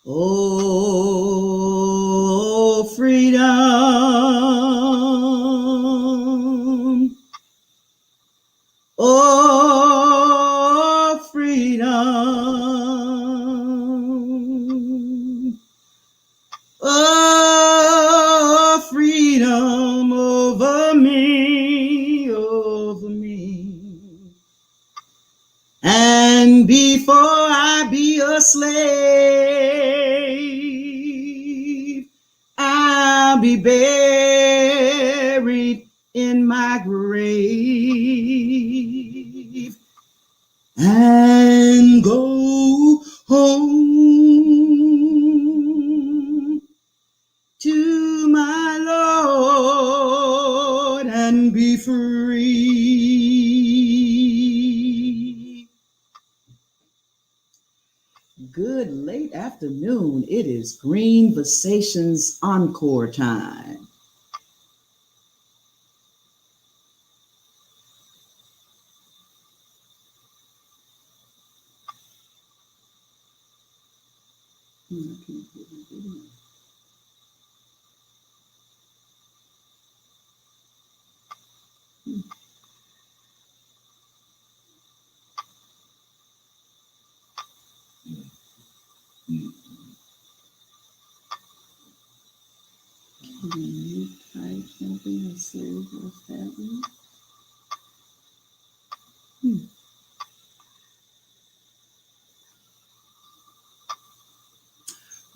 Oh, freedom. Oh, freedom. Oh, freedom over me, over me. And before I be a slave, I'll be buried in my grave and go home to my Lord and be free. Good late afternoon. It is Greenversations encore time. Can you type something and say what's happening?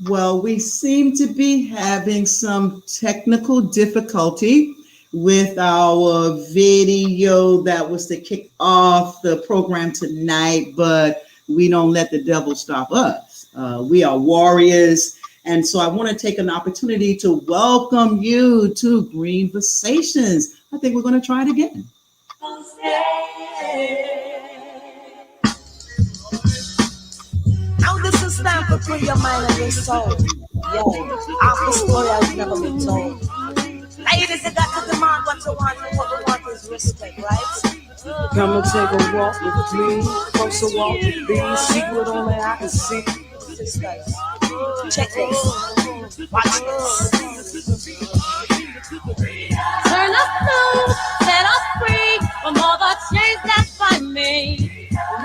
Well, we seem to be having some technical difficulty with our video that was to kick off the program tonight, but we don't let the devil stop us. We are warriors. And so I want to take an opportunity to welcome you to Greenversations. I think we're going to try it again. Now this is time for free your mind and your soul. Yo, our story has never been told. Ladies, you got to demand what you want, and what you want is respect, right? Come and take a walk with me, closer walk with me, see what only I can see. Sisters, check this. Watch this. Turn us loose, set us free from all the chains that bind me.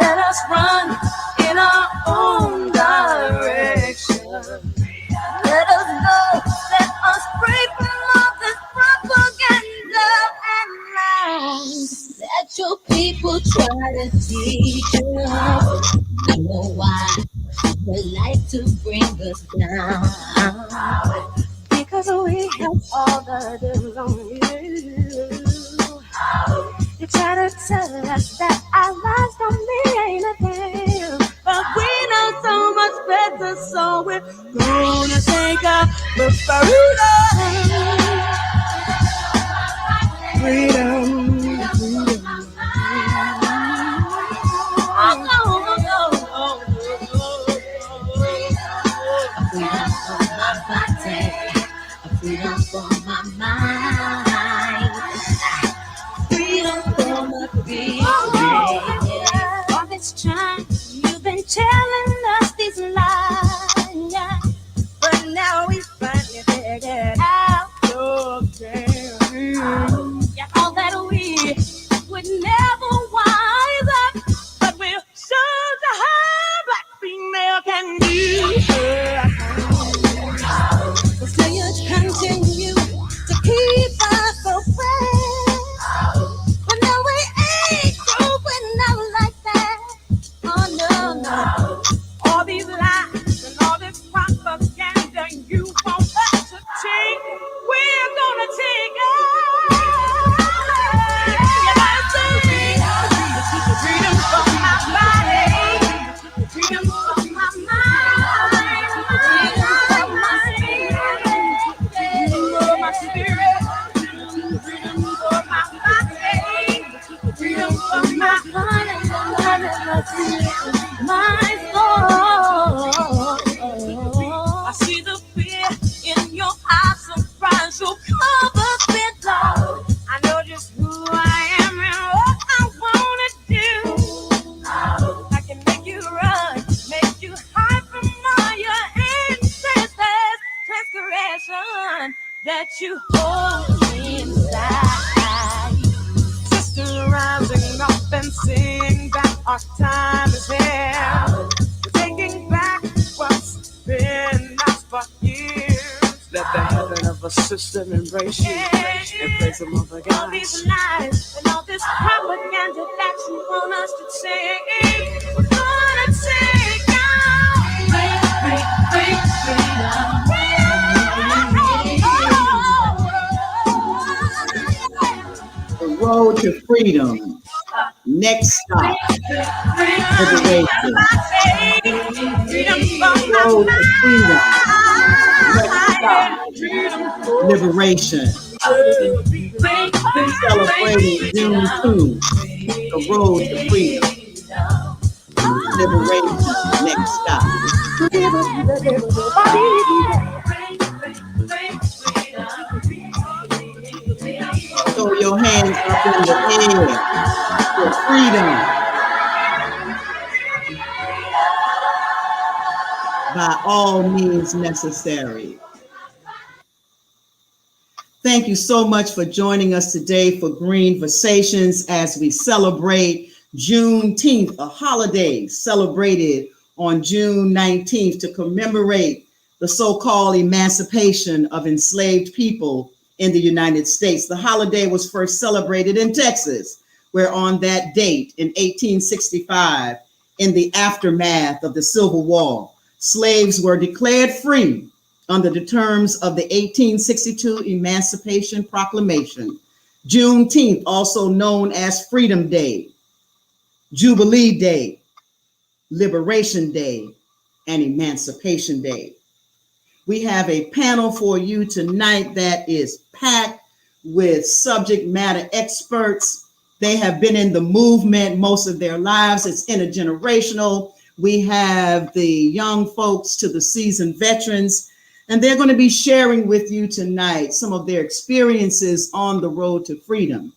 Let us run in our own direction. Let us go, set us free from all this propaganda and lies that your people try to teach us. I know why they like to bring us down, because we have all the devils on you. You try to tell us that our lives don't mean a thing, but we know so much better, so we're gonna take up the freedom. Freedom for my mind, freedom for my freedom. All this time you've been telling us these lies, but now we finally figured out your game. Yeah, all that we would never wise up, but we'll show the how black female can do. So you continue to keep us away, but no, we ain't growing up like that. Oh no. All these lies and all this propaganda you want us to take, we're gonna take it. You gotta say freedom from my body, freedom from my mind, freedom from my spirit, freedom for my body, freedom for my heart and my soul. I see the fear in your eyes, surprise, so cover it low. I know just who I am and what I wanna do. I can make you run, make you hide from all your enemies. you hold me inside. Sisters rising up and singing that our time is here. We're taking back what's been lost for years. Let the heaven of a sister embrace you and praise the mother God. All these lies and all this propaganda that you want us to say, we're gonna take out. The road to freedom. Next stop. Liberation. Road to freedom. Next stop. Liberation. Celebrating Juneteenth. The road to freedom. Liberation. Next stop. Throw your hands up in the air for freedom. By all means necessary. Thank you so much for joining us today for Greenversations as we celebrate Juneteenth, a holiday celebrated on June 19th to commemorate the so-called emancipation of enslaved people in the United States. The holiday was first celebrated in Texas, where on that date in 1865, in the aftermath of the Civil War, slaves were declared free under the terms of the 1862 Emancipation Proclamation. Juneteenth, also known as Freedom Day, Jubilee Day, Liberation Day, and Emancipation Day. We have a panel for you tonight that is packed with subject matter experts. They have been in the movement most of their lives. It's intergenerational. We have the young folks to the seasoned veterans, and they're going to be sharing with you tonight some of their experiences on the road to freedom.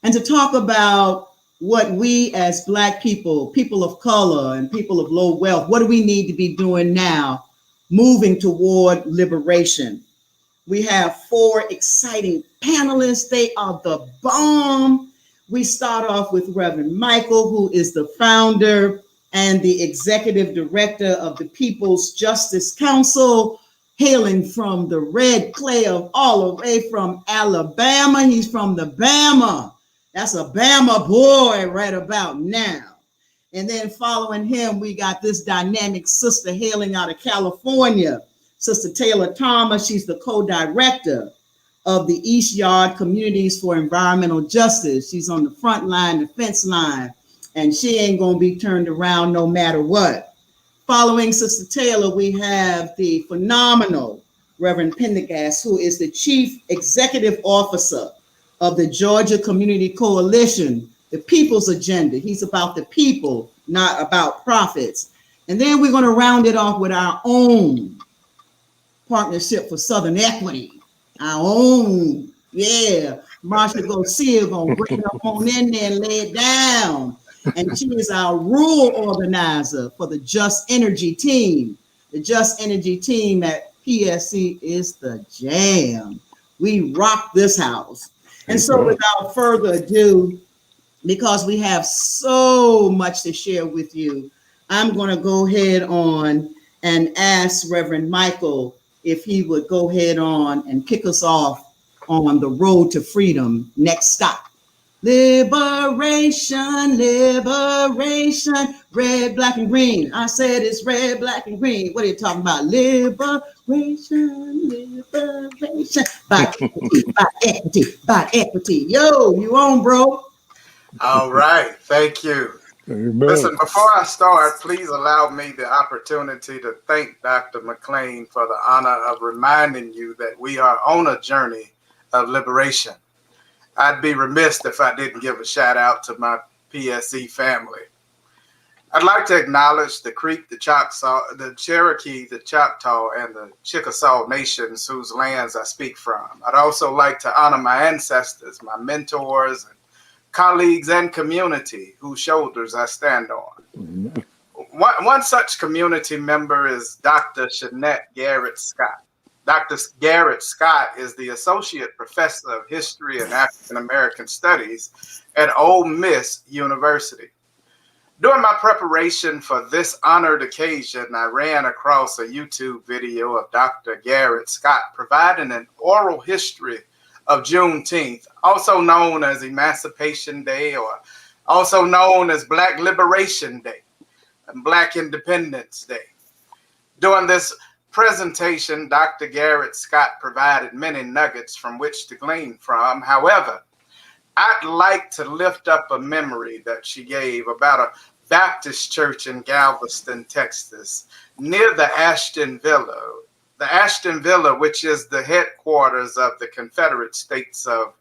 And to talk about what we as Black people, people of color, and people of low wealth, what do we need to be doing now, moving toward liberation? We have 4 exciting panelists. They are the bomb. We start off with Reverend Michael, who is the founder and the executive director of the People's Justice Council, hailing from the red clay of all the way from Alabama. He's from the Bama. That's a Bama boy right about now. And then following him, we got this dynamic sister hailing out of California, Sister Taylor Thomas. She's the co-director of the East Yard Communities for Environmental Justice. She's on the front line, the fence line, and she ain't gonna be turned around no matter what. Following Sister Taylor, we have the phenomenal Reverend Pendergast, who is the Chief Executive Officer of the Georgia Community Coalition, the People's Agenda. He's about the people, not about profits. And then we're going to round it off with our own Partnership for Southern Equity. Our own, yeah. Marsha Garcia going to bring up on in there and lay it down. And she is our rural organizer for the Just Energy team. The Just Energy team at PSE is the jam. We rock this house. And so without further ado, because we have so much to share with you, I'm going to go ahead on and ask Reverend Michael if he would go ahead on and kick us off on the road to freedom. Next stop. Liberation, liberation, red, black, and green. I said it's red, black, and green. What are you talking about? Liberation, liberation. By equity, by equity, by equity. Yo, you on, bro? All right, thank you. Amen. Listen, before I start, please allow me the opportunity to thank Dr. McClain for the honor of reminding you that we are on a journey of liberation. I'd be remiss if I didn't give a shout out to my PSE family. I'd like to acknowledge the Creek, the Choctaw, the Cherokee, the Choctaw, and the Chickasaw nations whose lands I speak from. I'd also like to honor my ancestors, my mentors, and colleagues and community whose shoulders I stand on. One such community member is Dr. Shanette Garrett Scott. Dr. Garrett Scott is the Associate Professor of History and African American Studies at Ole Miss University. During my preparation for this honored occasion, I ran across a YouTube video of Dr. Garrett Scott providing an oral history of Juneteenth, also known as Emancipation Day, or also known as Black Liberation Day and Black Independence Day. During this presentation, Dr. Garrett Scott provided many nuggets from which to glean from. However, I'd like to lift up a memory that she gave about a Baptist church in Galveston, Texas, near the Ashton Villa. The Ashton Villa, which is the headquarters of the Confederate States of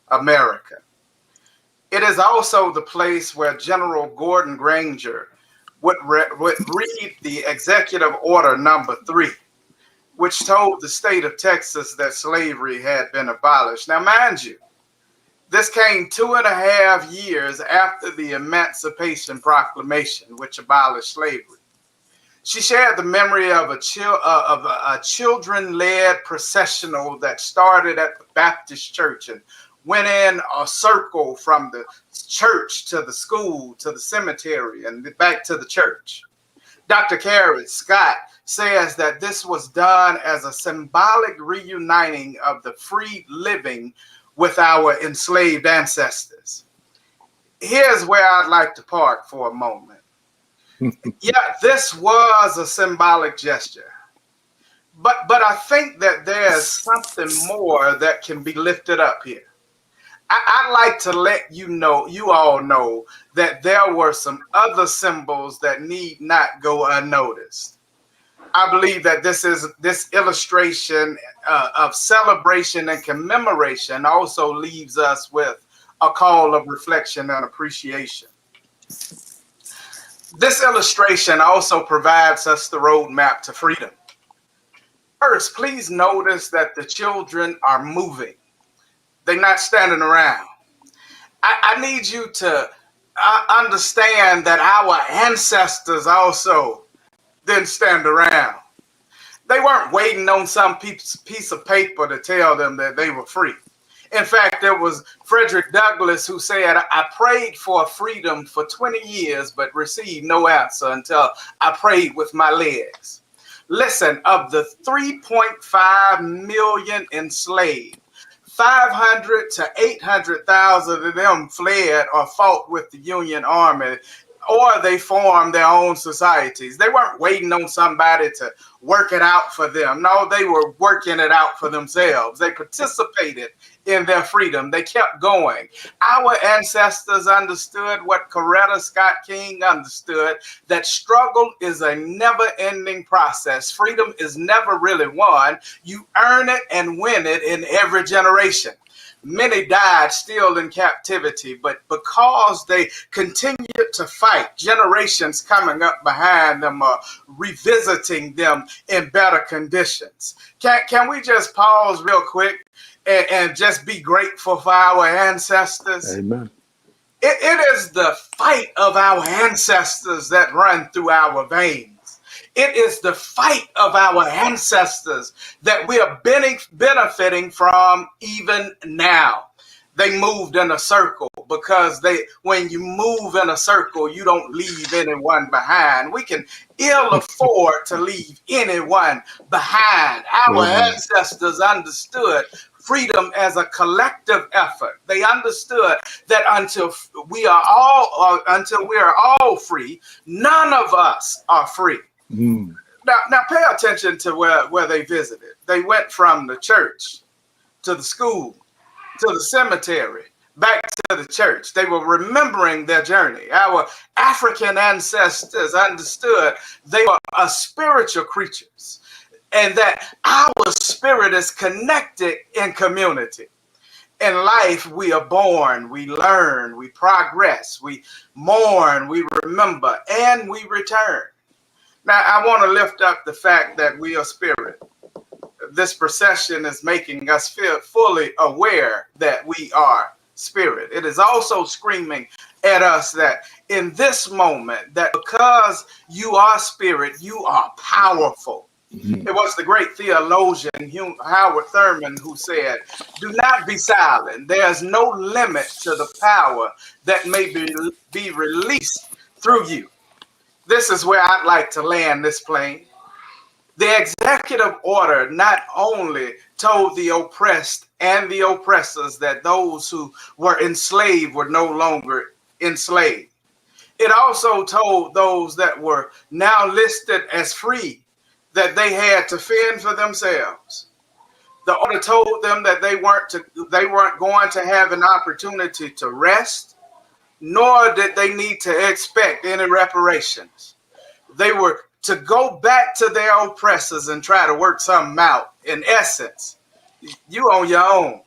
America. It is also the place where General Gordon Granger would read the Executive Order number 3, which told the state of Texas that slavery had been abolished. Now, mind you, this came 2.5 years after the Emancipation Proclamation, which abolished slavery. She shared the memory of a children-led processional that started at the Baptist church and went in a circle from the church to the school to the cemetery and back to the church. Dr. Garrett Scott says that this was done as a symbolic reuniting of the free living with our enslaved ancestors. Here's where I'd like to park for a moment. Yeah, this was a symbolic gesture, but I think that there's something more that can be lifted up here. I'd like to let you all know that there were some other symbols that need not go unnoticed. I believe that this illustration of celebration and commemoration also leaves us with a call of reflection and appreciation. This illustration also provides us the roadmap to freedom. First, please notice that the children are moving. They're not standing around. I need you to understand that our ancestors also didn't stand around. They weren't waiting on some piece of paper to tell them that they were free. In fact, it was Frederick Douglass who said, I prayed for freedom for 20 years, but received no answer until I prayed with my legs. Listen, of the 3.5 million enslaved, 500 to 800,000 of them fled or fought with the Union Army, or they formed their own societies. They weren't waiting on somebody to work it out for them. No, they were working it out for themselves. They participated in their freedom. They kept going. Our ancestors understood what Coretta Scott King understood, that struggle is a never-ending process. Freedom is never really won. You earn it and win it in every generation. Many died still in captivity, but because they continued to fight, generations coming up behind them are revisiting them in better conditions. Can we just pause real quick and just be grateful for our ancestors? Amen. It is the fight of our ancestors that run through our veins. It is the fight of our ancestors that we are benefiting from even now. They moved in a circle because when you move in a circle, you don't leave anyone behind. We can ill afford to leave anyone behind. Our ancestors understood freedom as a collective effort. They understood that until we are all free, none of us are free. Now pay attention to where they visited. They went from the church to the school to the cemetery, back to the church. They were remembering their journey. Our African ancestors understood they were spiritual creatures, and that our spirit is connected in community. In life, we are born, we learn, we progress, we mourn, we remember, and we return. Now, I want to lift up the fact that we are spirit. This procession is making us feel fully aware that we are spirit. It is also screaming at us that in this moment, that because you are spirit, you are powerful. It was the great theologian Howard Thurman who said, "Do not be silent. There's no limit to the power that may be released through you." This is where I'd like to land this plane. The executive order not only told the oppressed and the oppressors that those who were enslaved were no longer enslaved. It also told those that were now listed as free that they had to fend for themselves. The order told them that they weren't going to have an opportunity to rest, nor did they need to expect any reparations. They were to go back to their oppressors and try to work something out. In essence, you on your own.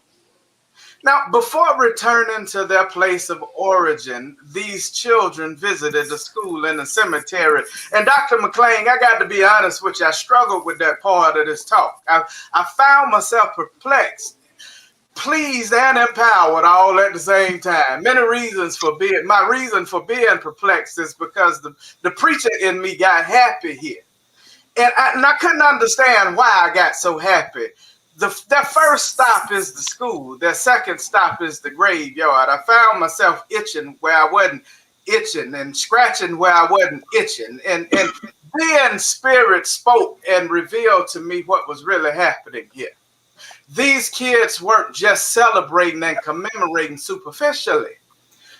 Now, before returning to their place of origin, these children visited the school and the cemetery. And Dr. McClain, I got to be honest with you, I struggled with that part of this talk. I found myself perplexed, pleased, and empowered all at the same time. My reason for being perplexed is because the preacher in me got happy here. And I couldn't understand why I got so happy. Their first stop is the school. Their second stop is the graveyard. I found myself itching where I wasn't itching and scratching where I wasn't itching. And then Spirit spoke and revealed to me what was really happening here. These kids weren't just celebrating and commemorating superficially.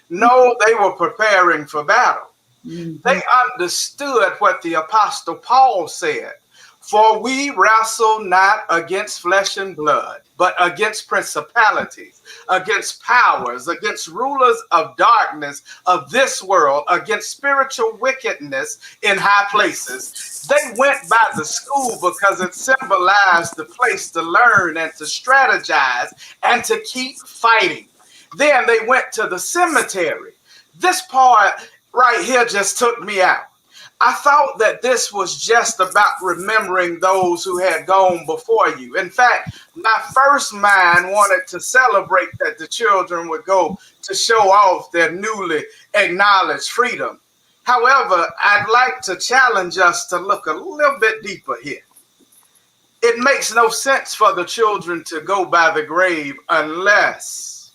No, they were preparing for battle. They understood what the Apostle Paul said. For we wrestle not against flesh and blood, but against principalities, against powers, against rulers of darkness of this world, against spiritual wickedness in high places. They went by the school because it symbolized the place to learn and to strategize and to keep fighting. Then they went to the cemetery. This part right here just took me out. I thought that this was just about remembering those who had gone before you. In fact, my first mind wanted to celebrate that the children would go to show off their newly acknowledged freedom. However, I'd like to challenge us to look a little bit deeper here. It makes no sense for the children to go by the grave unless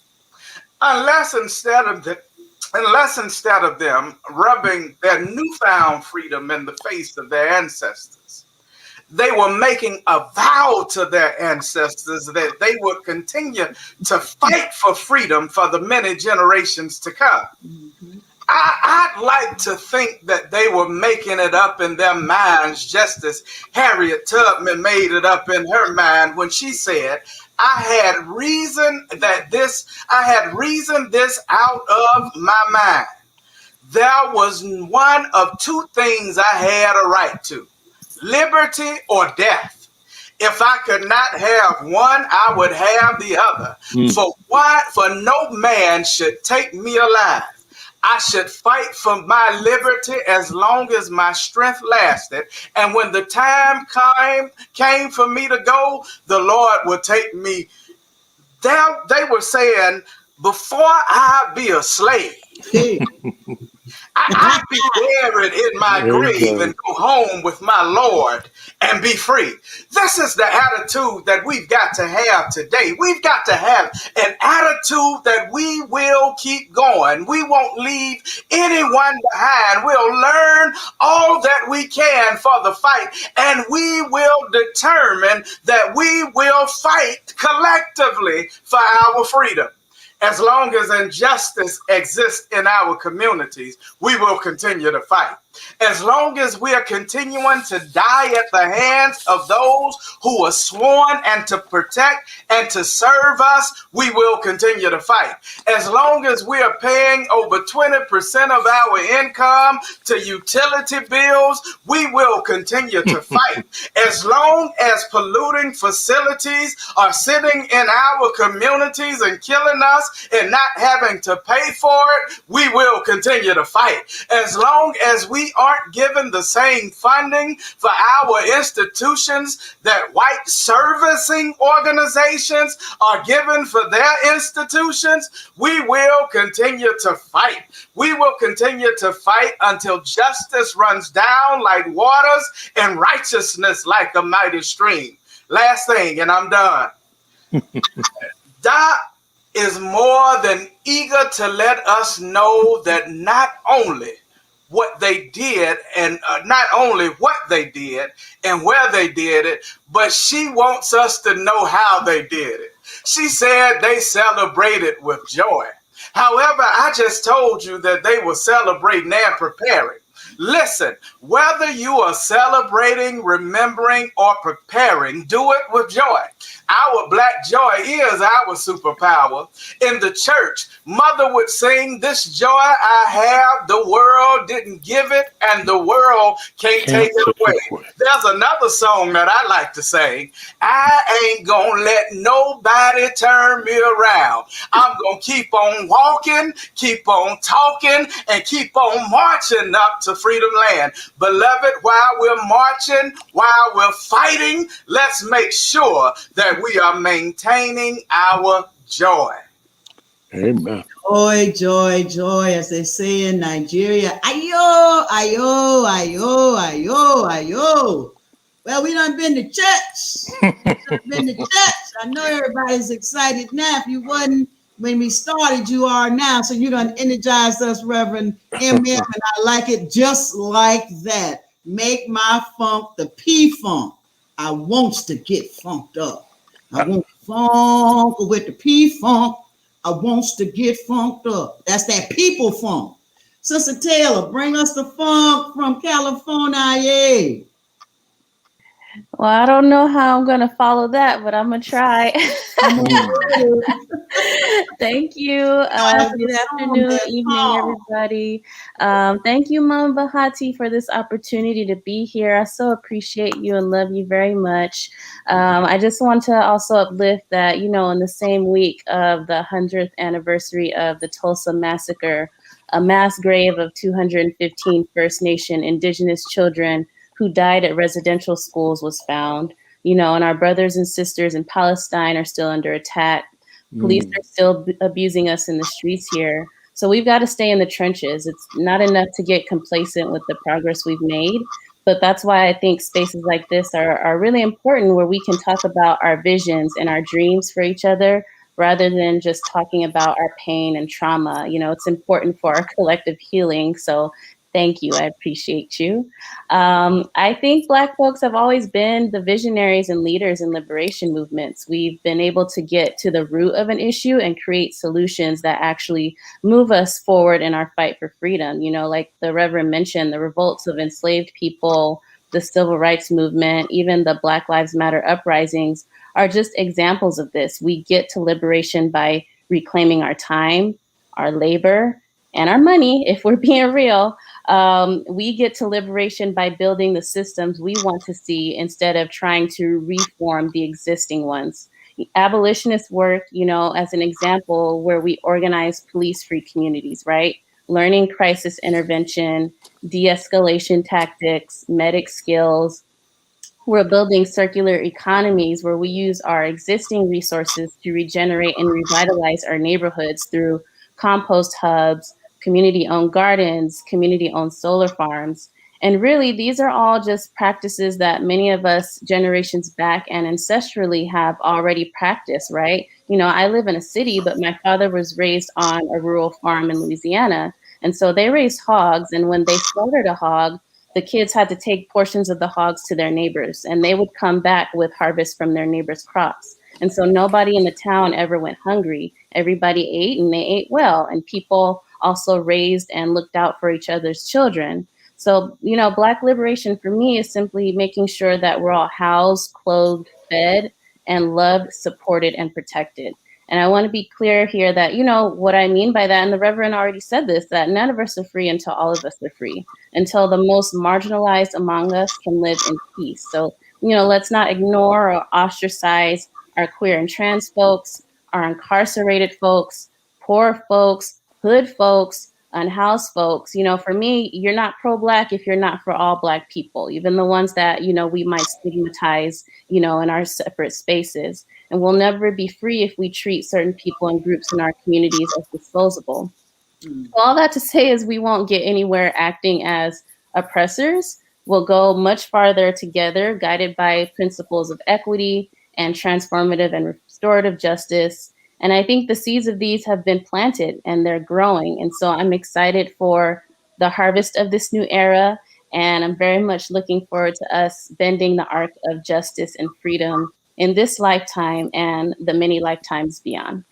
instead of them rubbing their newfound freedom in the face of their ancestors, they were making a vow to their ancestors that they would continue to fight for freedom for the many generations to come. I'd like to think that they were making it up in their minds, just as Harriet Tubman made it up in her mind when she said, I had reasoned this out of my mind. There was one of two things I had a right to, liberty or death. If I could not have one, I would have the other. For no man should take me alive. I should fight for my liberty as long as my strength lasted. And when the time came for me to go, the Lord would take me. They were saying, before I be a slave, I'd be buried in my grave and go home with my Lord and be free. This is the attitude that we've got to have today. We've got to have an attitude that we will keep going. We won't leave anyone behind. We'll learn all that we can for the fight, and we will determine that we will fight collectively for our freedom. As long as injustice exists in our communities, we will continue to fight. As long as we are continuing to die at the hands of those who are sworn and to protect and to serve us, we will continue to fight. As long as we are paying over 20% of our income to utility bills, we will continue to fight. As long as polluting facilities are sitting in our communities and killing us and not having to pay for it, we will continue to fight. As long as we we aren't given the same funding for our institutions that white servicing organizations are given for their institutions, we will continue to fight. We will continue to fight until justice runs down like waters and righteousness like a mighty stream. Last thing, and I'm done. Doc is more than eager to let us know that not only what they did and not only what they did and where they did it, but she wants us to know how they did it. She said they celebrated with joy. However, I just told you that they were celebrating and preparing. Listen, whether you are celebrating, remembering, or preparing, do it with joy. Our black joy is our superpower. In the church, Mother would sing, "This joy I have, the world didn't give it, and the world can't take it away." There's another song that I like to sing. "I ain't gonna let nobody turn me around. I'm gonna keep on walking, keep on talking, and keep on marching up to freedom land." Beloved, while we're marching, while we're fighting, let's make sure that we are maintaining our joy. Amen. Joy, joy, joy, as they say in Nigeria. Ayo, ayo, ayo, ayo, ayo. Well, we done been to church. I know everybody's excited now. If you wasn't when we started, you are now. So you done energized us, Reverend M.M., and I like it just like that. Make my funk the P-funk. I wants to get funked up. I want funk with the P-funk. I wants to get funked up. That's that people funk. Sister Taylor, bring us the funk from California. Well, I don't know how I'm going to follow that, but I'm going to try. Thank you. Good afternoon, evening, everybody. Thank you, Mama Bahati, for this opportunity to be here. I so appreciate you and love you very much. I just want to also uplift that, you know, in the same week of the 100th anniversary of the Tulsa Massacre, a mass grave of 215 First Nation Indigenous children who died at residential schools was found, you know, and our brothers and sisters in Palestine are still under attack. Police are still abusing us in the streets here. So we've got to stay in the trenches. It's not enough to get complacent with the progress we've made, but that's why I think spaces like this are really important, where we can talk about our visions and our dreams for each other, rather than just talking about our pain and trauma. You know, it's important for our collective healing. So thank you. I appreciate you. I think Black folks have always been the visionaries and leaders in liberation movements. We've been able to get to the root of an issue and create solutions that actually move us forward in our fight for freedom. You know, like the Reverend mentioned, the revolts of enslaved people, the civil rights movement, even the Black Lives Matter uprisings are just examples of this. We get to liberation by reclaiming our time, our labor, and our money, if we're being real. We get to liberation by building the systems we want to see instead of trying to reform the existing ones. Abolitionist work, you know, as an example, where we organize police-free communities, right? Learning crisis intervention, de-escalation tactics, medic skills. We're building circular economies where we use our existing resources to regenerate and revitalize our neighborhoods through compost hubs, community-owned gardens, community-owned solar farms. And really, these are all just practices that many of us generations back and ancestrally have already practiced, right? You know, I live in a city, but my father was raised on a rural farm in Louisiana. And so they raised hogs, and when they slaughtered a hog, the kids had to take portions of the hogs to their neighbors, and they would come back with harvest from their neighbors' crops. And so nobody in the town ever went hungry. Everybody ate, and they ate well, and people also raised and looked out for each other's children. So, you know, Black liberation for me is simply making sure that we're all housed, clothed, fed, and loved, supported, and protected. And I want to be clear here that, you know, what I mean by that, and the Reverend already said this, that none of us are free until all of us are free, until the most marginalized among us can live in peace. So, you know, let's not ignore or ostracize our queer and trans folks, our incarcerated folks, poor folks, hood folks, House folks, for me, you're not pro-Black if you're not for all Black people, even the ones that, we might stigmatize, in our separate spaces. And we'll never be free if we treat certain people and groups in our communities as disposable. Mm. So all that to say is we won't get anywhere acting as oppressors. We'll go much farther together, guided by principles of equity and transformative and restorative justice. And I think the seeds of these have been planted and they're growing. And so I'm excited for the harvest of this new era. And I'm very much looking forward to us bending the arc of justice and freedom in this lifetime and the many lifetimes beyond.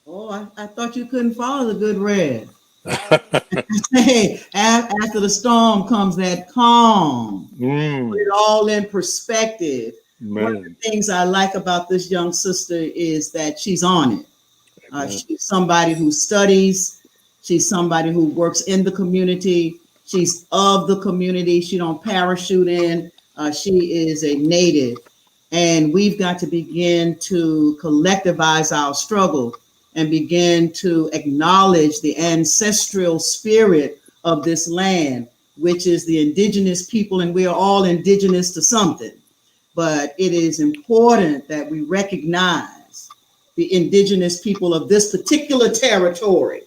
Oh, I thought you couldn't follow the good Rev. Hey, after the storm comes that calm. Put it all in perspective. One of the things I like about this young sister is that she's on it. She's somebody who studies. She's somebody who works in the community. She's of the community. She don't parachute in. She is a native. And we've got to begin to collectivize our struggle and begin to acknowledge the ancestral spirit of this land, which is the indigenous people, and we are all indigenous to something. But it is important that we recognize the indigenous people of this particular territory.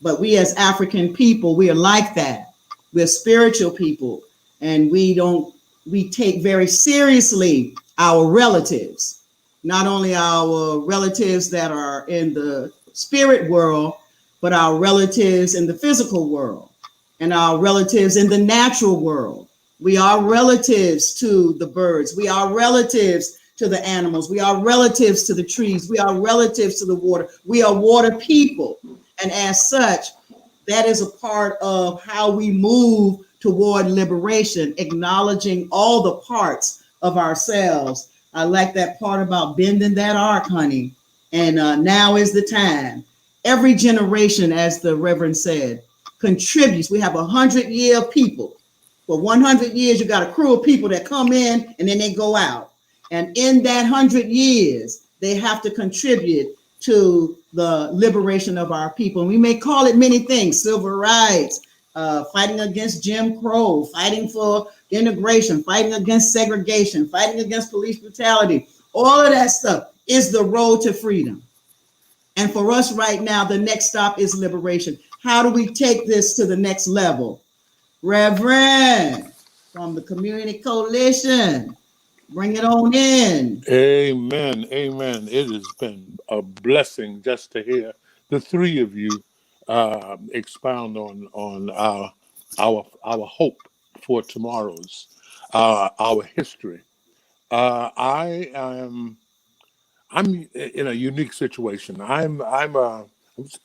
But we as African people, we are like that. We're spiritual people, and we take very seriously our relatives. Not only our relatives that are in the spirit world, but our relatives in the physical world and our relatives in the natural world. We are relatives to the birds. We are relatives to the animals. We are relatives to the trees. We are relatives to the water. We are water people. And as such, that is a part of how we move toward liberation, acknowledging all the parts of ourselves. I like that part about bending that arc, honey. And now is the time. Every generation, as the Reverend said, contributes. We have 100-year people. For 100 years, you got a crew of people that come in and then they go out. And in that 100 years, they have to contribute to the liberation of our people. And we may call it many things: civil rights, fighting against Jim Crow, fighting for integration, fighting against segregation, fighting against police brutality. All of that stuff is the road to freedom. And for us right now, the next stop is liberation. How do we take this to the next level? Reverend from the Community Coalition, bring it on in. Amen. Amen. It has been a blessing just to hear the three of you expound on our hope for tomorrow's our history. I'm in a unique situation. I'm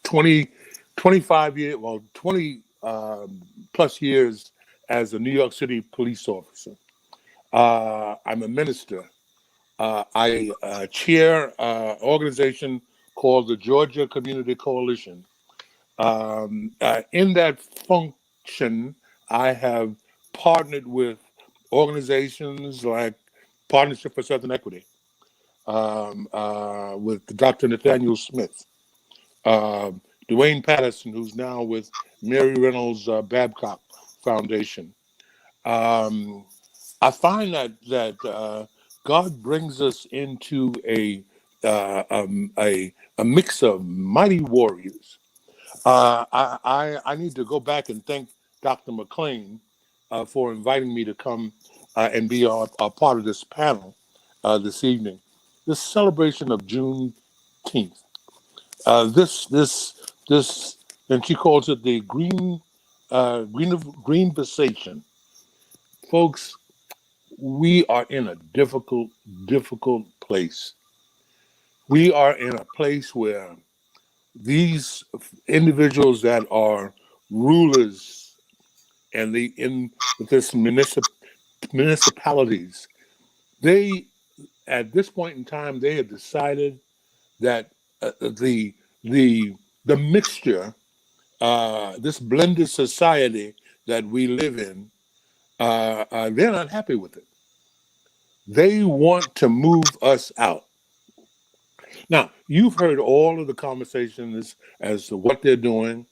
20 plus years as a New York City police officer. I'm a minister. I chair an organization called the Georgia Community Coalition. In that function, I have partnered with organizations like Partnership for Southern Equity, with Dr. Nathaniel Smith, Dwayne Patterson, who's now with Mary Reynolds Babcock Foundation. I find that God brings us into a mix of mighty warriors. I need to go back and thank Dr. McClain for inviting me to come and be a part of this panel this evening. This celebration of Juneteenth. This, and she calls it the Greenversation. Folks, we are in a difficult place. We are in a place where these individuals that are rulers and in this municipalities, they, at this point in time, they have decided that the mixture, this blended society that we live in, they're not happy with it. They want to move us out. Now, you've heard all of the conversations as to what they're doing.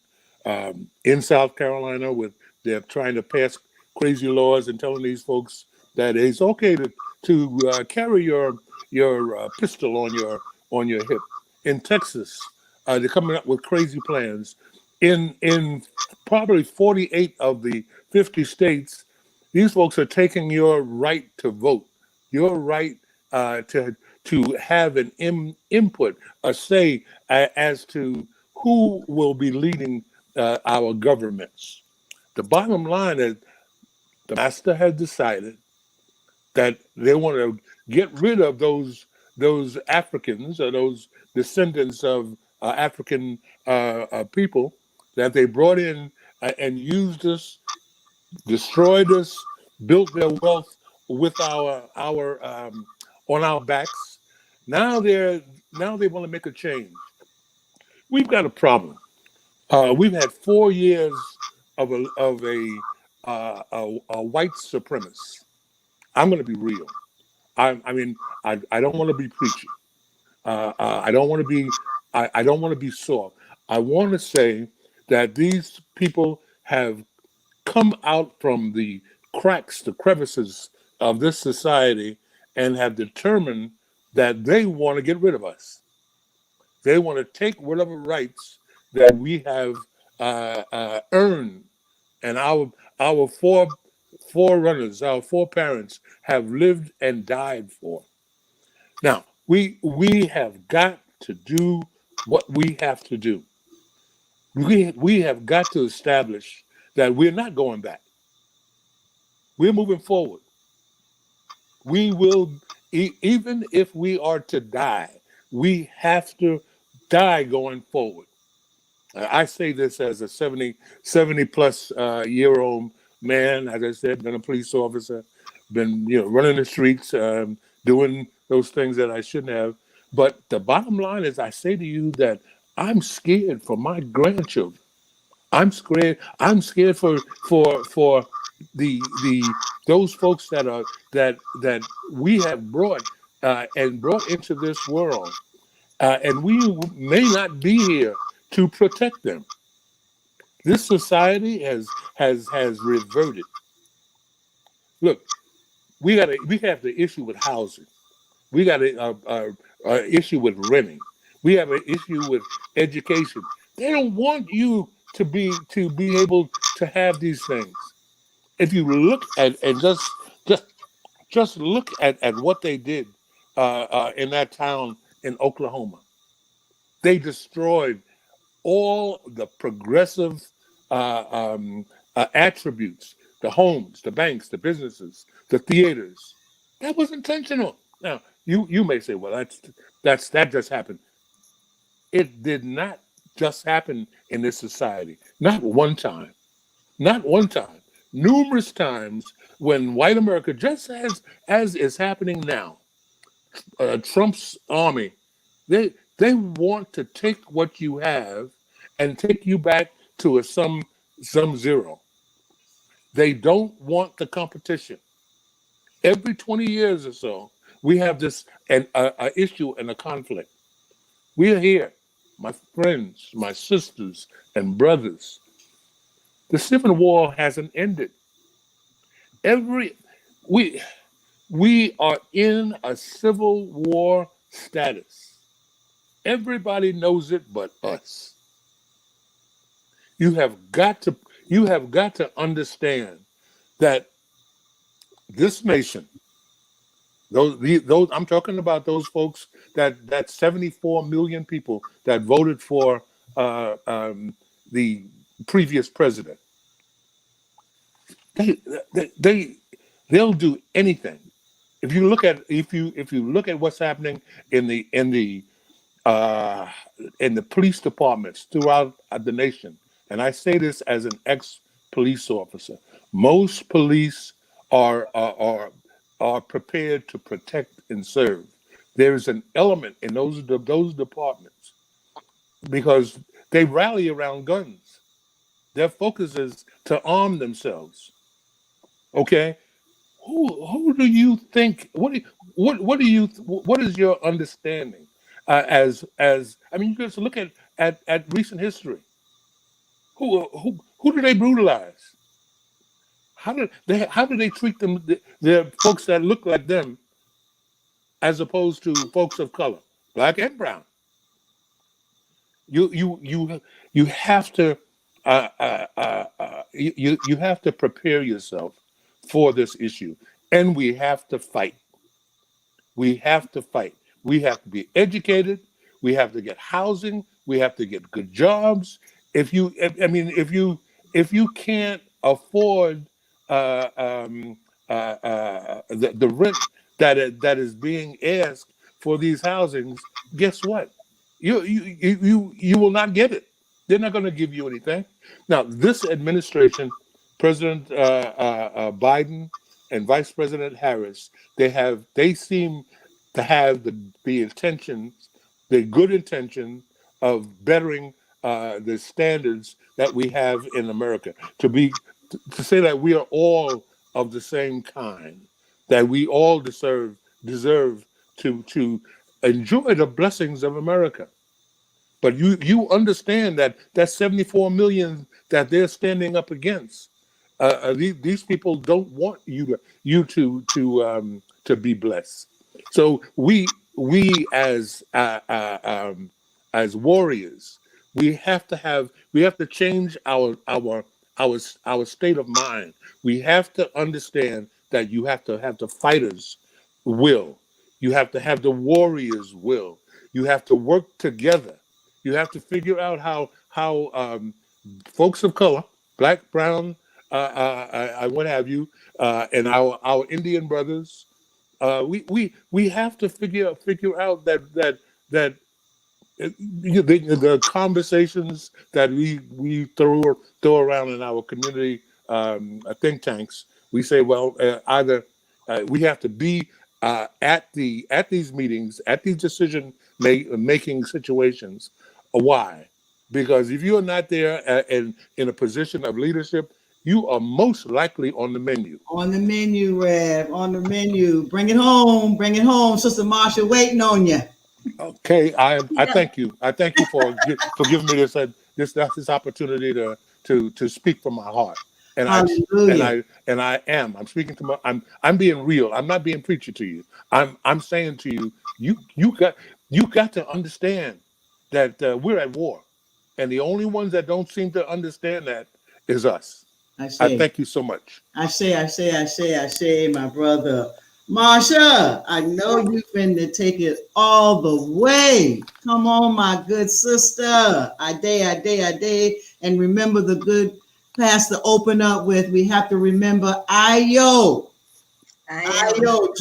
in South Carolina, with they're trying to pass crazy laws and telling these folks that it's okay to carry your pistol on your hip. In Texas, they're coming up with crazy plans. In probably 48 of the 50 states, these folks are taking your right to vote, your right to have an input, a say as to who will be leading our governments. The bottom line is the master has decided that they want to get rid of those Africans or those descendants of African people that they brought in and used us, destroyed us, built their wealth with our on our backs. Now they want to make a change. We've got a problem. We've had 4 years of a white supremacist. I'm going to be real. I don't want to be preachy. I don't want to be. I don't want to be soft. I want to say that these people have come out from the cracks, the crevices of this society, and have determined that they want to get rid of us. They want to take whatever rights that we have earned, and our forerunners, our foreparents have lived and died for. Now we have got to do what we have to do. We have got to establish that we're not going back. We're moving forward. We will, even if we are to die, we have to die going forward. I say this as a 70 plus year old man. As I said, been a police officer, been running the streets, doing those things that I shouldn't have. But the bottom line is, I say to you that I'm scared for my grandchildren. I'm scared. I'm scared for the those folks that we have brought and brought into this world, and we may not be here to protect them. This society has reverted. Look, we have the issue with housing. We got a issue with renting. We have an issue with education. They don't want you to be able to have these things. If you look at and just look at what they did in that town in Oklahoma, they destroyed all the progressive attributes, the homes, the banks, the businesses, the theaters. That was intentional. Now, you may say, well, that just happened. It did not just happen in this society. Not one time. Not one time. Numerous times when white America, just as is happening now, Trump's army, they want to take what you have and take you back to a some zero. They don't want the competition. Every 20 years or so, we have this an issue and a conflict. We are here, my friends, my sisters and brothers. The Civil War hasn't ended. We are in a civil war status. Everybody knows it but us. You have got to understand that this nation, those I'm talking about those folks that 74 million people that voted for the previous president. They'll do anything. If you look at what's happening in the police departments throughout the nation, and I say this as an ex-police officer, most police are prepared to protect and serve. There is an element in those departments because they rally around guns. Their focus is to arm themselves. Okay, who do you think? What is your understanding? As I mean, you just look at recent history. Who do they brutalize? How do they treat them, the folks that look like them, as opposed to folks of color, black and brown? You have to you have to prepare yourself for this issue, and we have to fight. We have to fight. We have to be educated. We have to get housing. We have to get good jobs. If you can't afford the rent that is being asked for these housings, guess what? You will not get it. They're not going to give you anything. Now, this administration, President Biden and Vice President Harris, they seem to have the intentions, the good intention of bettering the standards that we have in America. To say that we are all of the same kind, that we all deserve to enjoy the blessings of America. But you understand that 74 million that they're standing up against, these people don't want you to be blessed. So we as warriors, we have to change our state of mind. We have to understand that you have to have the fighter's will. You have to have the warrior's will. You have to work together. You have to figure out how folks of color, black, brown, what have you, and our Indian brothers, we have to figure out that the conversations that we throw around in our community think tanks. We say, well, either we have to be at these meetings, at these decision making situations. Why? Because if you are not there in a position of leadership, you are most likely on the menu. On the menu, Rev. On the menu. Bring it home. Bring it home. Sister Marsha waiting on you. Okay, I thank you. I thank you for giving me this opportunity to speak from my heart. And I'm speaking to I'm being real. I'm not being preachy to you. I'm saying to you, you got to understand that we're at war, and the only ones that don't seem to understand that is us. I thank you so much. I say, my brother. Marsha, I know you finna take it all the way. Come on, my good sister. I day. And remember the good pastor open up with, we have to remember Ayo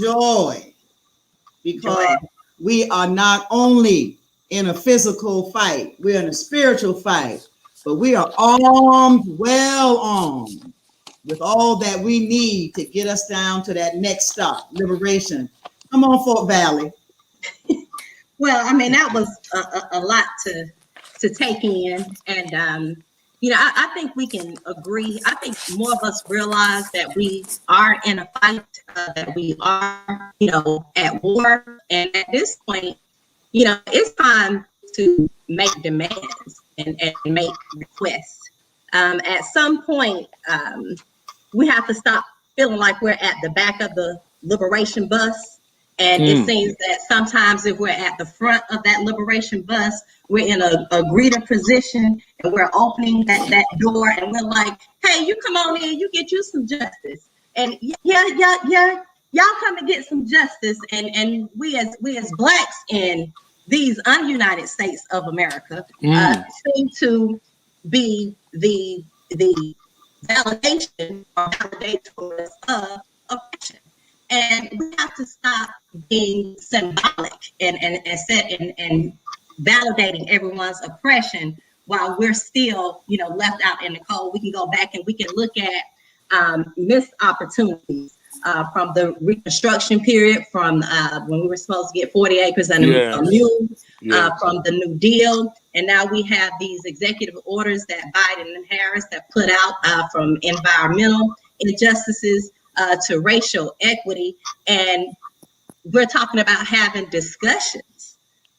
joy. Because we are not only in a physical fight, we're in a spiritual fight, but we are armed, well armed, with all that we need to get us down to that next stop, liberation. Come on, Fort Valley. Well, I mean, that was a lot to take in. And, I think we can agree. I think more of us realize that we are in a fight, that we are, at war. And at this point, it's time to make demands and make requests. At some point, we have to stop feeling like we're at the back of the liberation bus. And it seems that sometimes if we're at the front of that liberation bus, we're in a greeter position and we're opening that door and we're like, hey, you come on in, you get you some justice. And yeah, y'all come and get some justice. And we as Blacks in these ununited states of America seem to be the validation or validators of oppression. And we have to stop being symbolic and validating everyone's oppression while we're still, left out in the cold. We can go back and we can look at missed opportunities from the Reconstruction period, from when we were supposed to get 40 acres and a mule, from the New Deal. And now we have these executive orders that Biden and Harris have put out from environmental injustices to racial equity. And we're talking about having discussions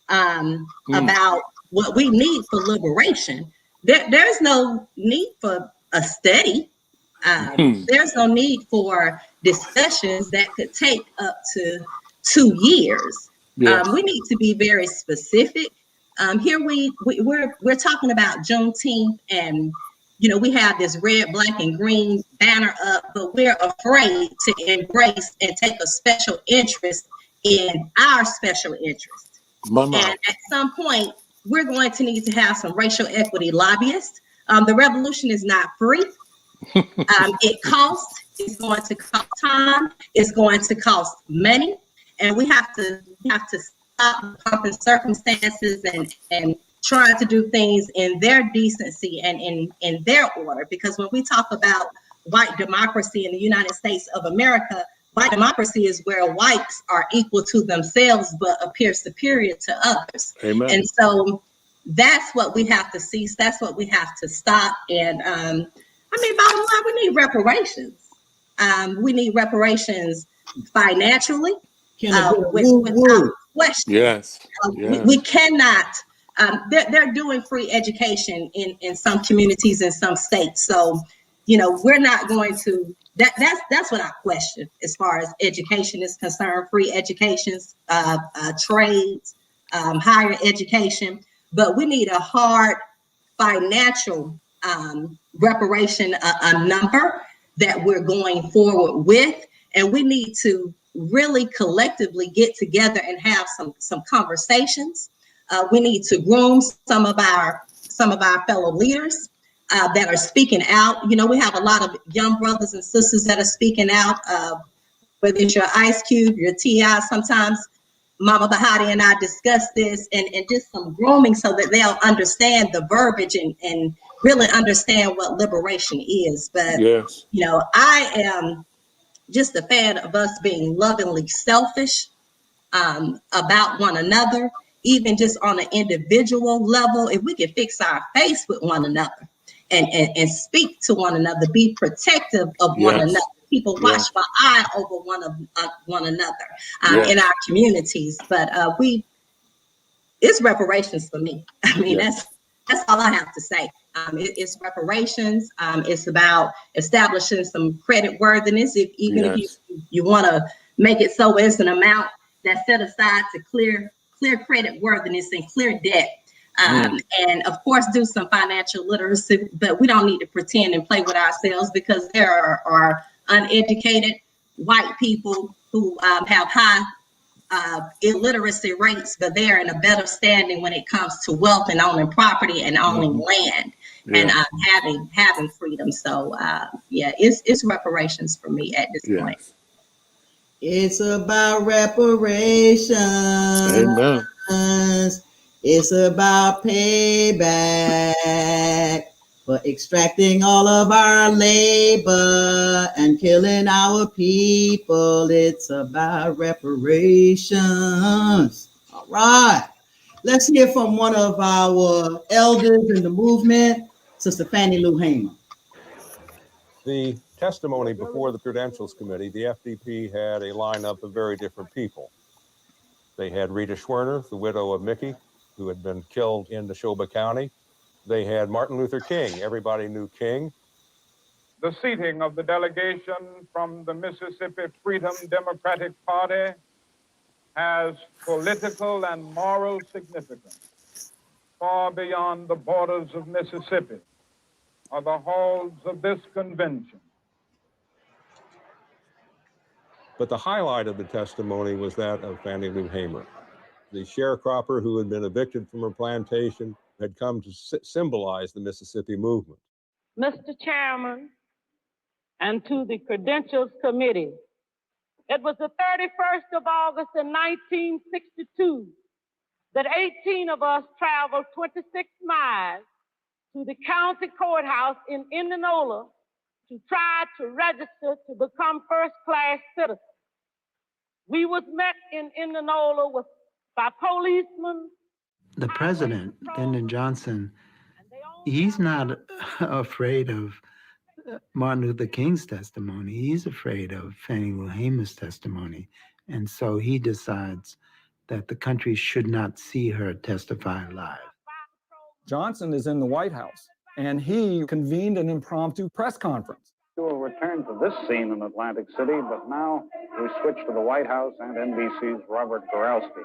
about what we need for liberation. there's no need for a study. There's no need for discussions that could take up to 2 years. Yes. We need to be very specific. Here we're talking about Juneteenth, and we have this red, black, and green banner up, but we're afraid to embrace and take a special interest in our special interest. And at some point, we're going to need to have some racial equity lobbyists. The revolution is not free. It costs. It's going to cost time. It's going to cost money, and we have to stop pumping circumstances and try to do things in their decency and in their order. Because when we talk about white democracy in the United States of America, white democracy is where whites are equal to themselves but appear superior to others. Amen. And so that's what we have to cease. That's what we have to stop. And bottom line, we need reparations. We need reparations financially, without question. Yes. We cannot. They're doing free education in some communities in some states. So, we're not going to. That's what I question as far as education is concerned. Free educations, trades, higher education, but we need a hard financial reparation, a number that we're going forward with, and we need to really collectively get together and have some conversations. We need to groom some of our fellow leaders that are speaking out. We have a lot of young brothers and sisters that are speaking out, whether it's your Ice Cube, your T.I. Sometimes Mama Bahati and I discuss this, and just some grooming so that they'll understand the verbiage and really understand what liberation is. But, yes. I am just a fan of us being lovingly selfish about one another, even just on an individual level. If we can fix our face with one another and speak to one another, be protective of one another. People watch my eye over one another in our communities. But it's reparations for me. That's all I have to say. It's reparations. It's about establishing some credit worthiness. If you want to make it so it's an amount that's set aside to clear credit worthiness and clear debt. And of course, do some financial literacy, but we don't need to pretend and play with ourselves, because there are uneducated white people who have high illiteracy rates, but they're in a better standing when it comes to wealth and owning property and owning land and having freedom. So it's reparations for me at this point. It's about reparations. Amen. It's about payback for extracting all of our labor and killing our people. It's about reparations. All right. Let's hear from one of our elders in the movement, Sister Fannie Lou Hamer. The testimony before the Credentials Committee, the FDP had a lineup of very different people. They had Rita Schwerner, the widow of Mickey, who had been killed in Neshoba County. They had Martin Luther King. Everybody knew King. The seating of the delegation from the Mississippi Freedom Democratic Party has political and moral significance far beyond the borders of Mississippi or the halls of this convention. But the highlight of the testimony was that of Fannie Lou Hamer. The sharecropper who had been evicted from her plantation had come to symbolize the Mississippi movement. Mr. Chairman, and to the Credentials Committee, it was the 31st of August in 1962 that 18 of us traveled 26 miles to the county courthouse in Indianola to try to register to become first-class citizens. We was met in Indianola by policemen. The president, Lyndon Johnson, he's not afraid of Martin Luther King's testimony. He's afraid of Fannie Lou Hamer's testimony. And so he decides that the country should not see her testify live. Johnson is in the White House and he convened an impromptu press conference. We will return to this scene in Atlantic City, but now we switch to the White House and NBC's Robert Goralski.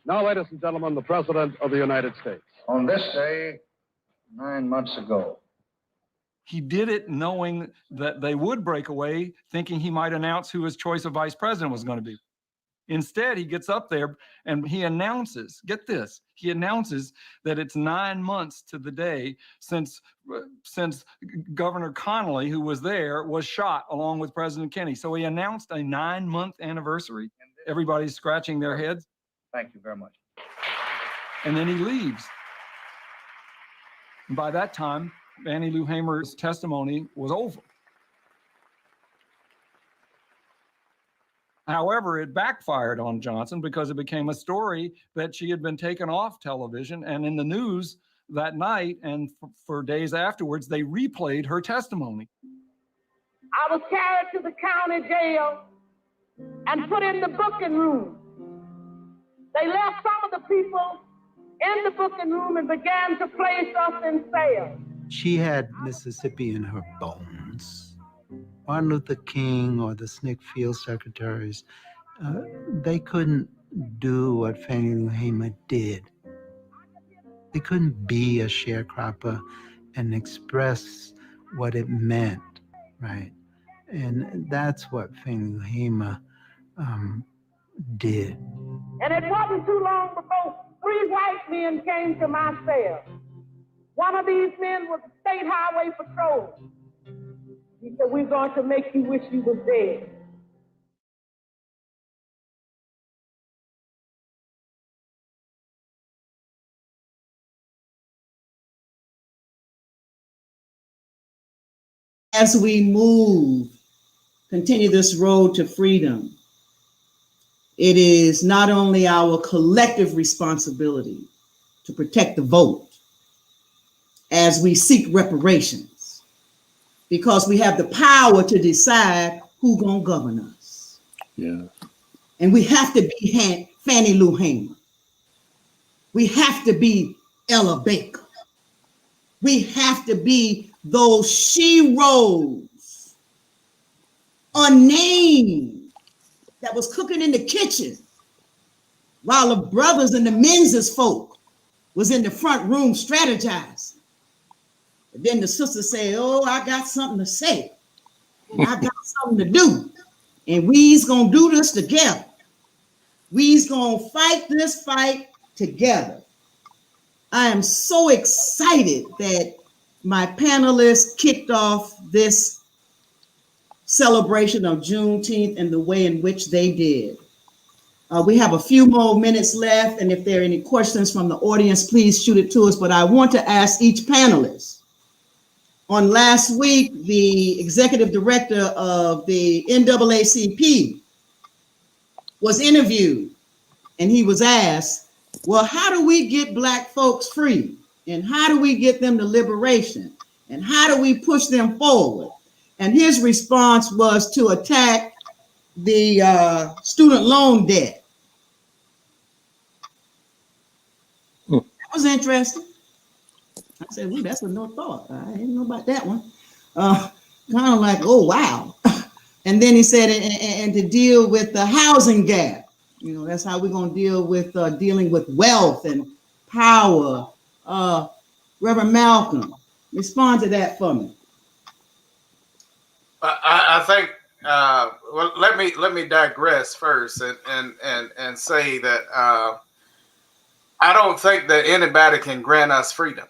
Now, ladies and gentlemen, the President of the United States. On this day, 9 months ago. He did it knowing that they would break away, thinking he might announce who his choice of vice president was going to be. Instead, he gets up there and he announces, get this, he announces that it's 9 months to the day since Governor Connolly, who was there, was shot along with President Kennedy. So he announced a 9-month anniversary. Everybody's scratching their heads. Thank you very much. And then he leaves. And by that time, Fannie Lou Hamer's testimony was over. However, it backfired on Johnson because it became a story that she had been taken off television and in the news that night, and for days afterwards, they replayed her testimony. I was carried to the county jail and put in the booking room. They left some of the people in the booking room and began to place us in cells. She had Mississippi in her bones. Martin Luther King or the SNCC field secretaries, they couldn't do what Fannie Lou Hamer did. They couldn't be a sharecropper and express what it meant, right? And that's what Fannie Lou Hamer did. And it wasn't too long before 3 white men came to my cell. One of these men was the State Highway Patrol. He said, "We're going to make you wish you was dead." As we continue this road to freedom, it is not only our collective responsibility to protect the vote as we seek reparations, because we have the power to decide who's gonna govern us. Yeah. And we have to be Fannie Lou Hamer. We have to be Ella Baker. We have to be those she-rolls, unnamed, that was cooking in the kitchen while the brothers and the men's folk was in the front room strategizing. But then the sister said, "Oh, I got something to say. And I got something to do. And we's gonna do this together. We's gonna fight this fight together." I am so excited that my panelists kicked off this celebration of Juneteenth in the way in which they did. We have a few more minutes left, and if there are any questions from the audience, please shoot it to us. But I want to ask each panelist. On last week, the executive director of the NAACP was interviewed, and he was asked, well, how do we get Black folks free? And how do we get them to liberation? And how do we push them forward? And his response was to attack the student loan debt. That was interesting. I said, well, that's a no thought. I didn't know about that one. Kind of like, oh, wow. And then he said, and to deal with the housing gap. You know, that's how we're going to deal with dealing with wealth and power. Reverend Malcom, respond to that for me. I think, well, let me digress first and say that I don't think that anybody can grant us freedom.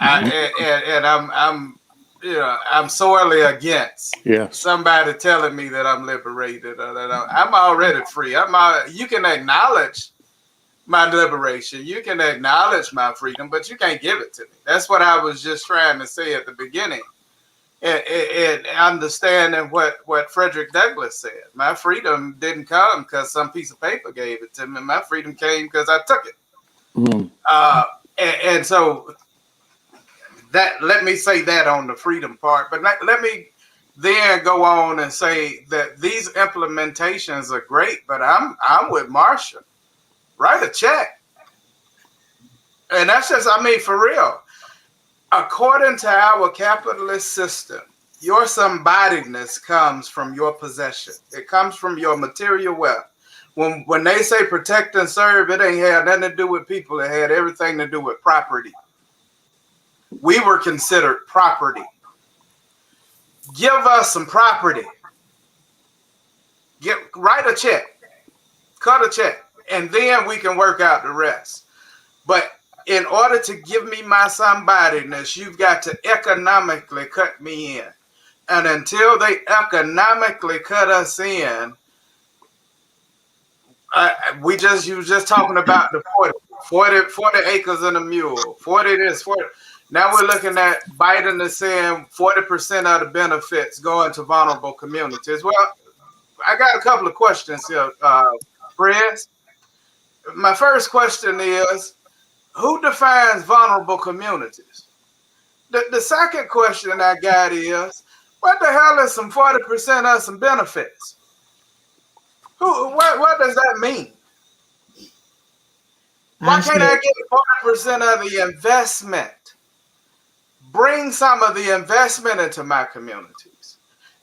I'm sorely against somebody telling me that I'm liberated or that I'm already free. You can acknowledge my liberation, you can acknowledge my freedom, but you can't give it to me. That's what I was just trying to say at the beginning. And understanding what Frederick Douglass said. My freedom didn't come because some piece of paper gave it to me. My freedom came because I took it. And so that, let me say that on the freedom part, but let me then go on and say that these implementations are great, but I'm with Marsha. Write a check. And that's just, I mean, for real. According to our capitalist system, your somebodyness comes from your possession. It comes from your material wealth. When they say protect and serve, it ain't had nothing to do with people. It had everything to do with property. We were considered property. Give us some property. Write a check, cut a check, and then we can work out the rest. But in order to give me my somebodyness, you've got to economically cut me in. And until they economically cut us in, you were just talking about the 40 acres and a mule, 40 this, 40. Now we're looking at Biden is saying 40% of the benefits going to vulnerable communities. Well, I got a couple of questions here, Fred. My first question is, who defines vulnerable communities? The second question I got is, what the hell is some 40% of some benefits? What does that mean? Why can't I get 40% of the investment? Bring some of the investment into my communities.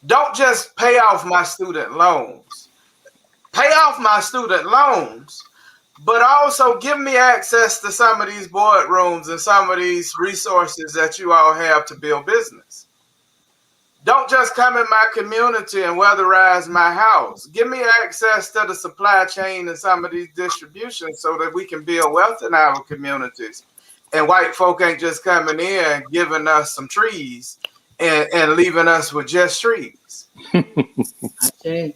Don't just pay off my student loans. Pay off my student loans, but also give me access to some of these boardrooms and some of these resources that you all have to build business. Don't just come in my community and weatherize my house. Give me access to the supply chain and some of these distributions so that we can build wealth in our communities. And white folk ain't just coming in, giving us some trees and leaving us with just trees. I say.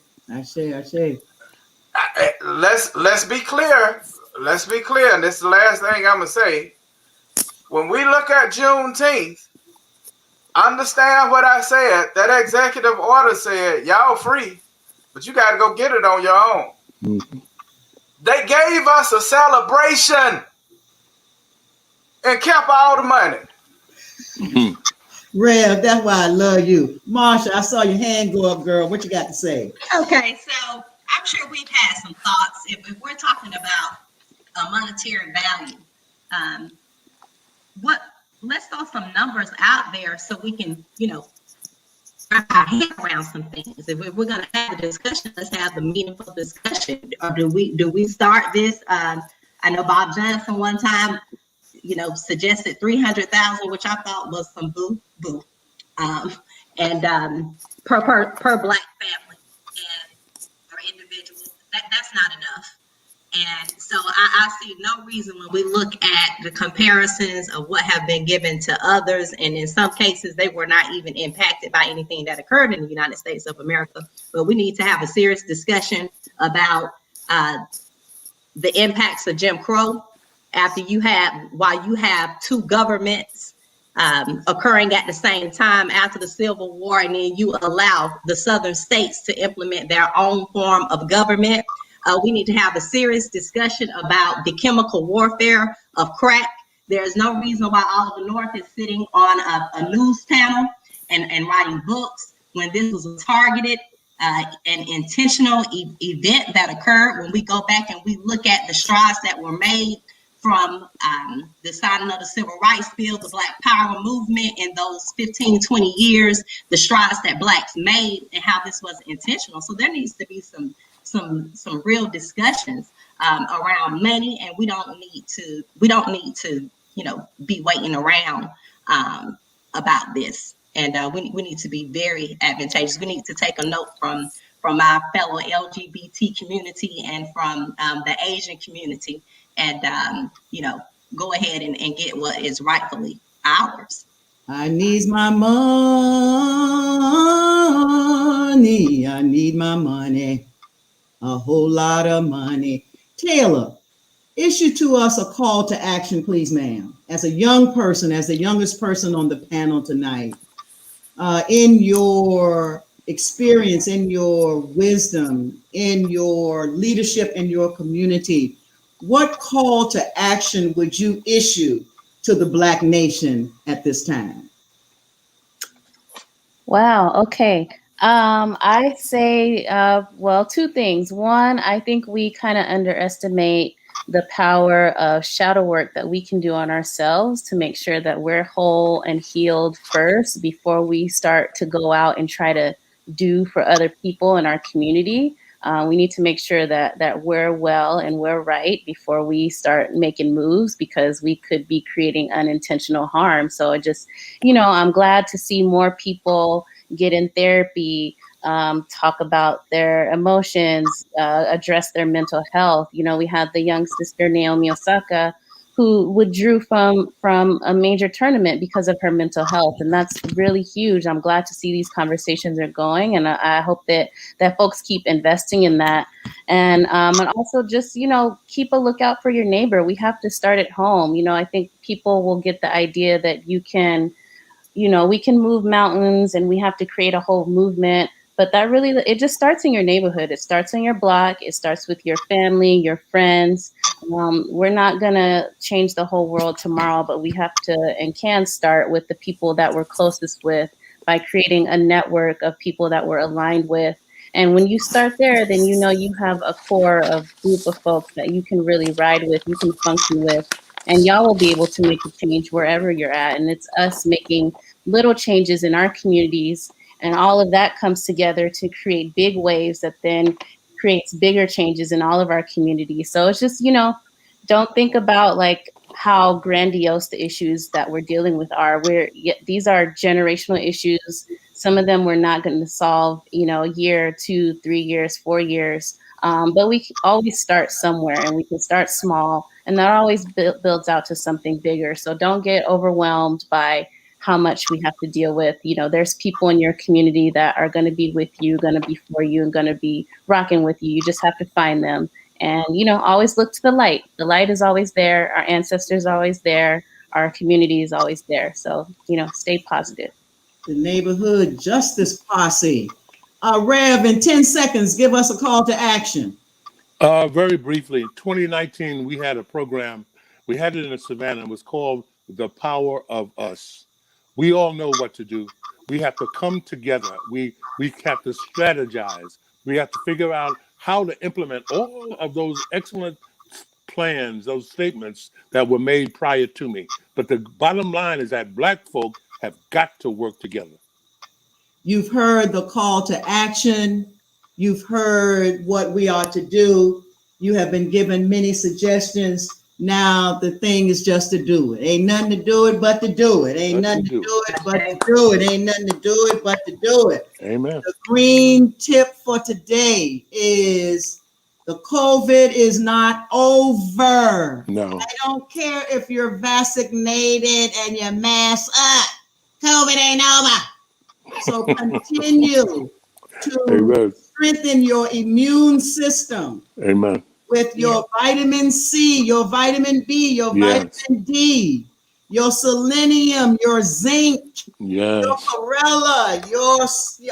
Let's be clear. Let's be clear. And this is the last thing I'm gonna say. When we look at Juneteenth, understand what I said. That executive order said, y'all free, but you got to go get it on your own. Mm-hmm. They gave us a celebration and kept all the money. Mm-hmm. Rev, that's why I love you. Marsha, I saw your hand go up, girl. What you got to say? Okay, so I'm sure we've had some thoughts. If we're talking about a monetary value, let's throw some numbers out there so we can, wrap our head around some things. If we're going to have a discussion, let's have the meaningful discussion. Or do we start this? I know Bob Johnson one time, suggested 300,000, which I thought was some boo, and per Black family and or individual. That's not enough. And so I see no reason when we look at the comparisons of what have been given to others, and in some cases they were not even impacted by anything that occurred in the United States of America. But we need to have a serious discussion about the impacts of Jim Crow while you have two governments occurring at the same time after the Civil War, and then you allow the Southern states to implement their own form of government. We need to have a serious discussion about the chemical warfare of crack. There's no reason why all of the North is sitting on a news panel and writing books when this was a targeted and intentional event that occurred. When we go back and we look at the strides that were made from the signing of the Civil Rights Bill, the Black Power movement in those 15, 20 years, the strides that Blacks made and how this was intentional. So there needs to be some real discussions around money, and we don't need to be waiting around about this. And we need to be very advantageous. We need to take a note from our fellow LGBT community and from the Asian community, and go ahead and get what is rightfully ours. I need my money. I need my money. A whole lot of money. Taylor, issue to us a call to action, please, ma'am. As a young person, as the youngest person on the panel tonight, in your experience, in your wisdom, in your leadership in your community, what call to action would you issue to the Black nation at this time? Wow, okay. I say, two things. One, I think we kind of underestimate the power of shadow work that we can do on ourselves to make sure that we're whole and healed first before we start to go out and try to do for other people in our community. We need to make sure that we're well and we're right before we start making moves, because we could be creating unintentional harm. So I just, I'm glad to see more people get in therapy, talk about their emotions, address their mental health. We had the young sister Naomi Osaka, who withdrew from a major tournament because of her mental health. And that's really huge. I'm glad to see these conversations are going. And I hope that folks keep investing in that. And also just, keep a lookout for your neighbor. We have to start at home. I think people will get the idea that we can move mountains and we have to create a whole movement. But it just starts in your neighborhood. It starts in your block. It starts with your family, your friends. We're not going to change the whole world tomorrow, but we have to and can start with the people that we're closest with by creating a network of people that we're aligned with. And when you start there, then you have a core of group of folks that you can really ride with, you can function with, and y'all will be able to make a change wherever you're at. And it's us making little changes in our communities. And all of that comes together to create big waves that then creates bigger changes in all of our communities. So it's just, don't think about like how grandiose the issues that we're dealing with are. These are generational issues. Some of them we're not going to solve, a year, 2, 3 years, 4 years. But we can always start somewhere, and we can start small, and that always builds out to something bigger. So don't get overwhelmed by how much we have to deal with. There's people in your community that are going to be with you, going to be for you, and going to be rocking with you. You just have to find them. And, always look to the light. The light is always there. Our ancestors are always there. Our community is always there. So, stay positive. The Neighborhood Justice Posse. Rev, in 10 seconds, give us a call to action. Very briefly, 2019, we had a program. We had it in Savannah. It was called The Power of Us. We all know what to do. We have to come together. We have to strategize. We have to figure out how to implement all of those excellent plans, those statements that were made prior to me. But the bottom line is that Black folk have got to work together. You've heard the call to action. You've heard what we are to do. You have been given many suggestions. Now the thing is just to do it. Ain't nothing to do it but to do it. Ain't nothing to do it but to do it. Ain't nothing to do it but to do it. Amen. The green tip for today is the COVID is not over. No. I don't care if you're vaccinated and you're masked up. COVID ain't over. So continue to strengthen your immune system. Amen. With your vitamin C, your vitamin B, your vitamin D, your selenium, your zinc, your chlorella, your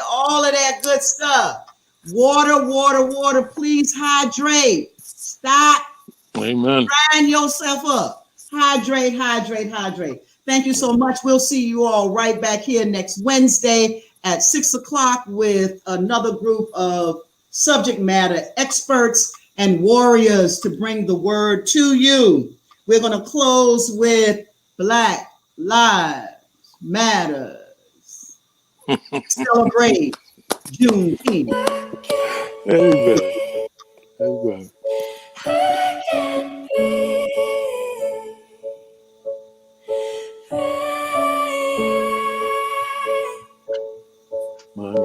all of that good stuff. Water. Please hydrate. Stop drying yourself up. Hydrate. Thank you so much. We'll see you all right back here next Wednesday at 6 o'clock with another group of subject matter experts and warriors to bring the word to you. We're going to close with Black Lives Matter. Celebrate Juneteenth. Amen. My.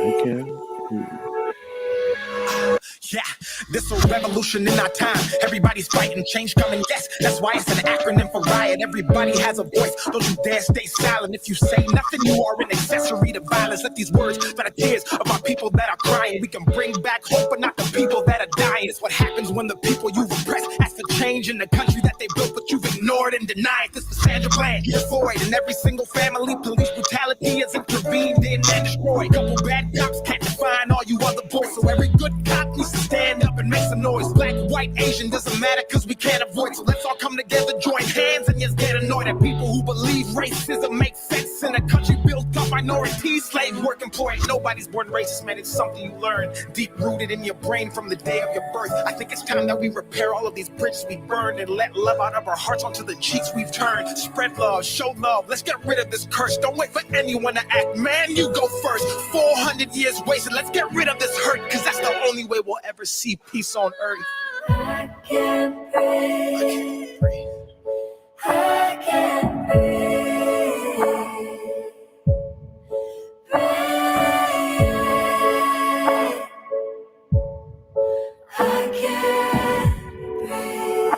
I can. Yeah, this a revolution in our time. Everybody's fighting, change coming, yes. That's why it's an acronym for riot. Everybody has a voice. Don't you dare stay silent. If you say nothing, you are an accessory to violence. Let these words that are tears of our people that are crying. We can bring back hope, but not the people that are dying. It's what happens when the people you've oppressed ask for change in the country that they built, but you've ignored and denied. This is Sandra Bland, Floyd, in every single family. Police brutality has intervened in and destroyed. Couple bad cops can't define all you other boys. So every good cop needs to stand up and make some noise. Black, white, Asian, doesn't matter cause we can't avoid. So let's all come together, join hands, and just get annoyed at people who believe racism makes sense in a country built up minority, slave working poor. Ain't nobody's born racist, man. It's something you learn, deep rooted in your brain from the day of your birth. I think it's time that we repair all of these bridges we burned and let love out of our hearts onto the cheeks we've turned. Spread love, show love. Let's get rid of this curse. Don't wait for anyone to act, man. You go first. 400 years wasted. Let's get rid of this hurt, because that's the only way we'll ever see peace on earth. I can't breathe. I can't breathe. I can't breathe.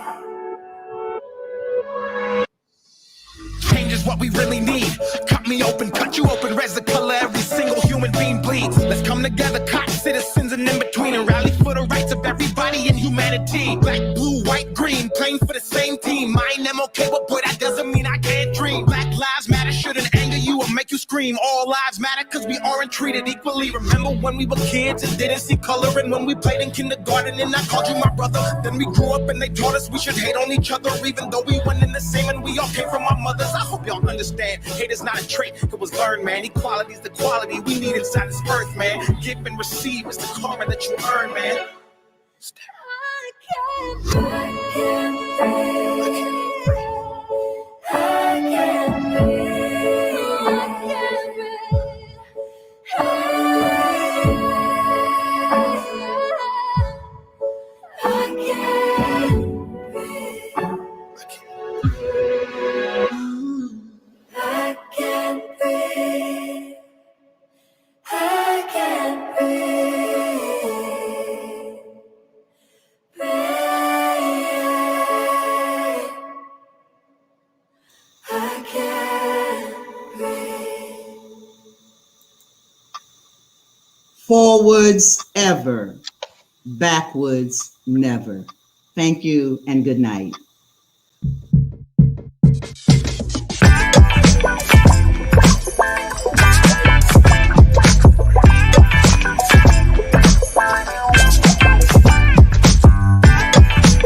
Change is what we really need. Cut me open, cut you open, res the color every single human being bleeds. Let's come together, cops, citizens, and in between, and rally for the rights of everybody in humanity. Black, blue, white, green, playing for the same team. Mine, I'm okay, but boy, that doesn't mean I can't dream. Black lives matter, shouldn't anger you or make you scream. All lives matter, cause we aren't treated equally. Remember when we were kids and didn't see color, and when we played in kindergarten and I called you my brother. Then we grew up and they taught us we should hate on each other, even though we weren't in the same and we all came from our mothers. I hope y'all understand, hate is not a trait, it was learned, man. Equality is the quality we need inside this earth, man. Give and receive is the karma that you earn, man. I can't breathe. I can't breathe. I can't breathe. I can't Forwards ever, backwards never. Thank you and good night.